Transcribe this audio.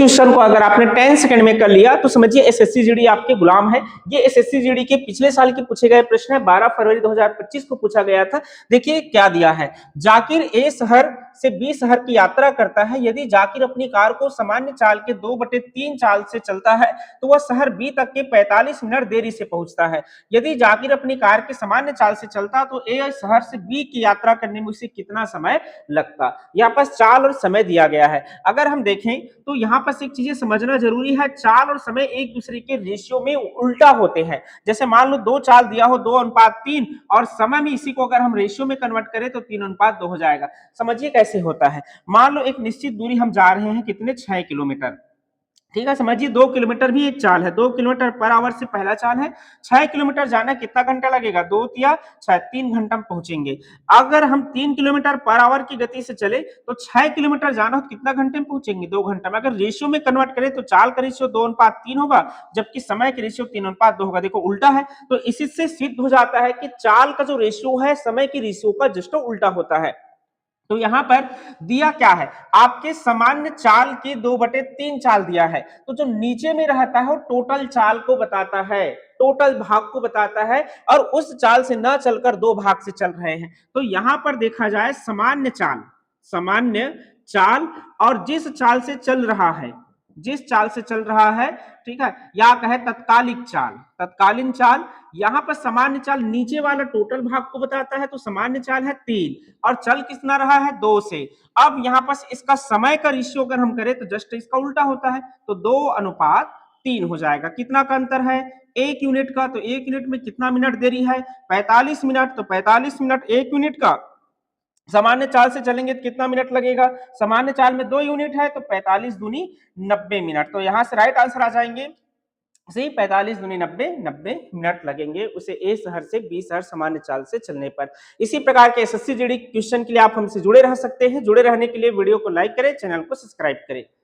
Question को अगर आपने 10 सेकंड में कर लिया तो समझिए एसएससी जीडी आपके गुलाम है। ये एसएससी जीडी के पिछले साल के पूछे गए प्रश्न है, 12 फरवरी 2025 को पूछा गया था। देखिए क्या दिया है, जाकिर ए शहर से बी शहर की यात्रा करता है। यदि जाकिर अपनी कार को सामान्य चाल के 2/3 चाल से चलता है तो वह शहर बी तक के 45 मिनट देरी से पहुंचता है। यदि जाकिर अपनी कार के सामान्य चाल से चलता तो ए शहर से बी की यात्रा करने में उसे कितना समय लगता। यहाँ पर चाल और समय दिया गया है। अगर हम देखें तो यहाँ पर एक चीजें समझना जरूरी है, चाल और समय एक दूसरे के रेशियो में उल्टा होते हैं। जैसे मान लो 2 चाल दिया हो 2:3 और समय में इसी को अगर हम रेशियो में कन्वर्ट करें तो 3:2 हो जाएगा। समझिए कैसे होता है। मान लो एक निश्चित दूरी हम जा रहे हैं, कितने 6 किलोमीटर, ठीक है। समझिए 2 किलोमीटर भी एक चाल है, 2 किलोमीटर पर आवर से पहला चाल है। 6 किलोमीटर जाना कितना घंटा लगेगा, 2 या 6, 3 घंटा में पहुंचेंगे। अगर हम 3 किलोमीटर पर आवर की गति से चले तो 6 किलोमीटर जाना हो तो कितना घंटे में पहुंचेंगे, 2 घंटा में। अगर रेशियो में कन्वर्ट करें तो चाल का रेशियो 2:3 होगा, जबकि समय का रेशियो 3:2 होगा। देखो उल्टा है, तो इसी से सिद्ध हो जाता है कि चाल का जो रेशियो है समय की रेशियो का जस्ट उल्टा होता है। तो यहां पर दिया क्या है, आपके सामान्य चाल के 2/3 चाल दिया है। तो जो नीचे में रहता है वो टोटल चाल को बताता है, टोटल भाग को बताता है, और उस चाल से न चलकर 2 भाग से चल रहे हैं। तो यहां पर देखा जाए सामान्य चाल, सामान्य चाल और जिस चाल से चल रहा है, जिस चाल से चल रहा है, ठीक है, या कहे तत्कालिक चाल, तत्कालीन चाल। यहां पर सामान्य चाल नीचे वाला टोटल भाग को बताता है, तो सामान्य चाल है 3 और चल कितना रहा है 2 से। अब यहां पर इसका समय का रेशियो अगर हम करें तो जस्ट इसका उल्टा होता है, तो 2:3 हो जाएगा। कितना का अंतर है, 1 यूनिट का। तो 1 यूनिट में कितना मिनट देरी है, 45 मिनट। तो 45 मिनट 1 यूनिट का, सामान्य चाल से चलेंगे तो कितना मिनट लगेगा, सामान्य चाल में 2 यूनिट है तो 45 दूनी 90 मिनट। तो यहां से राइट आंसर आ जाएंगे सही, 45 दूनी 90, 90 मिनट लगेंगे उसे ए शहर से बी शहर सामान्य चाल से चलने पर। इसी प्रकार के एसएससी जीडी क्वेश्चन के लिए आप हमसे जुड़े रह सकते हैं। जुड़े रहने के लिए वीडियो को लाइक करें, चैनल को सब्सक्राइब करें।